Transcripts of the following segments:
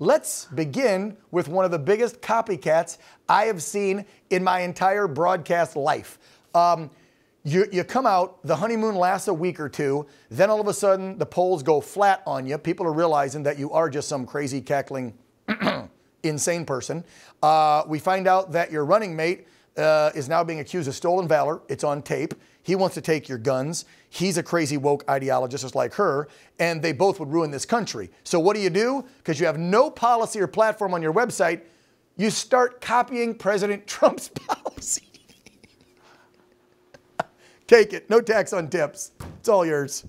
Let's begin with one of the biggest copycats I have seen in my entire broadcast life. You come out, the honeymoon lasts a week or two, then all of a sudden the polls go flat on you. People are realizing that you are just some crazy, cackling, insane person. We find out that your running mate is now being accused of stolen valor. It's on tape. He wants to take your guns. He's a crazy woke ideologist just like her, and they both would ruin this country. So what do? Because you have no policy or platform on your website, you start copying President Trump's policy. Take it. No tax on tips. It's all yours.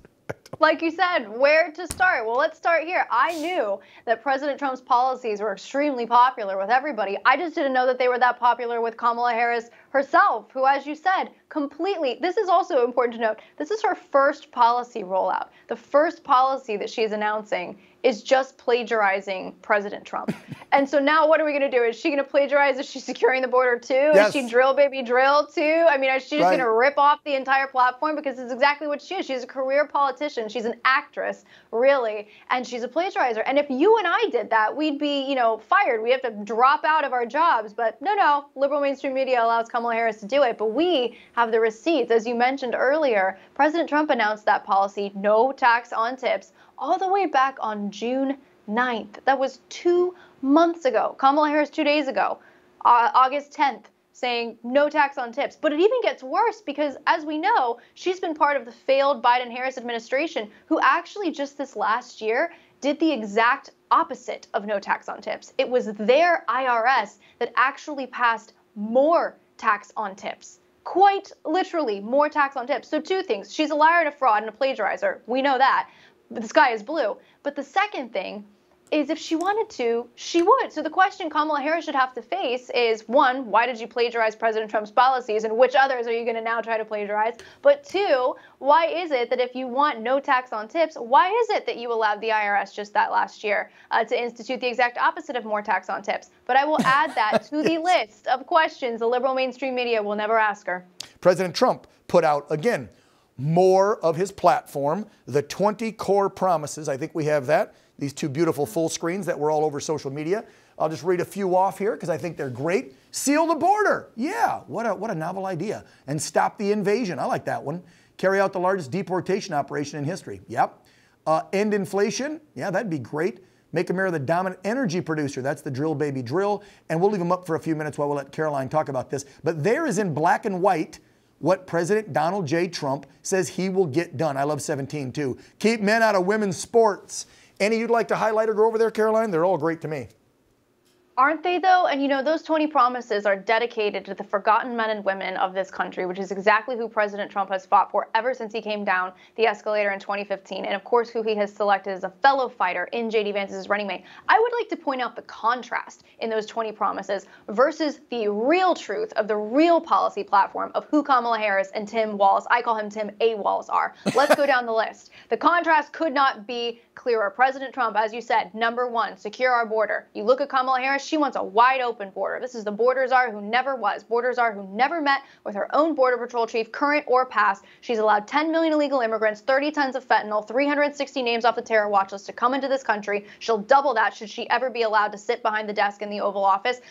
Like you said, where to start? Well, let's start here. I knew that President Trump's policies were extremely popular with everybody. I just didn't know that they were that popular with Kamala Harris herself, who, as you said, completely, this is also important to note, this is her first policy rollout. The first policy that she's announcing is just plagiarizing President Trump. And so now what are we going to do? Is she going to plagiarize? Is she securing the border too? Yes. Is she drill baby drill too? I mean, is she just going to rip off the entire platform? Because it's exactly what she is. She's a career politician. She's an actress, really, and she's a plagiarizer. And if you and I did that, we'd be, fired. We have to drop out of our jobs. But no, liberal mainstream media allows Kamala Harris to do it. But we have the receipts. As you mentioned earlier, President Trump announced that policy, no tax on tips, all the way back on June 9th. That was 2 months ago. Kamala Harris 2 days ago, August 10th, saying no tax on tips. But it even gets worse because, as we know, she's been part of the failed Biden-Harris administration who actually just this last year did the exact opposite of no tax on tips. It was their IRS that actually passed more tax on tips. Quite literally, more tax on tips. So two things. She's a liar and a fraud and a plagiarizer. We know that. The sky is blue. But the second thing is if she wanted to, she would. So the question Kamala Harris should have to face is, one, why did you plagiarize President Trump's policies and which others are you going to now try to plagiarize? But two, why is it that if you want no tax on tips, why is it that you allowed the IRS just that last year to institute the exact opposite of more tax on tips? But I will add that to the list of questions the liberal mainstream media will never ask her. President Trump put out, again, more of his platform, the 20 core promises. I think we have that. These two beautiful full screens that were all over social media. I'll just read a few off here because I think they're great. Seal the border. Yeah, what a novel idea. And stop the invasion. I like that one. Carry out the largest deportation operation in history. Yep. End inflation. Yeah, that'd be great. Make America the dominant energy producer. That's the drill baby drill. And we'll leave them up for a few minutes while we'll let Caroline talk about this. But there is in black and white what President Donald J. Trump says he will get done. I love 17 too. Keep men out of women's sports. Any you'd like to highlight or go over there, Caroline? They're all great to me. Aren't they, though? And, those 20 promises are dedicated to the forgotten men and women of this country, which is exactly who President Trump has fought for ever since he came down the escalator in 2015. And, of course, who he has selected as a fellow fighter in J.D. Vance's running mate. I would like to point out the contrast in those 20 promises versus the real truth of the real policy platform of who Kamala Harris and Tim Walz, I call him Tim A. Walz, are. Let's go down the list. The contrast could not be clearer. President Trump, as you said, number one, secure our border. You look at Kamala Harris, she wants a wide open border. This is the border czar who never was. Border czar who never met with her own border patrol chief, current or past. She's allowed 10 million illegal immigrants, 30 tons of fentanyl, 360 names off the terror watch list to come into this country. She'll double that should she ever be allowed to sit behind the desk in the Oval Office.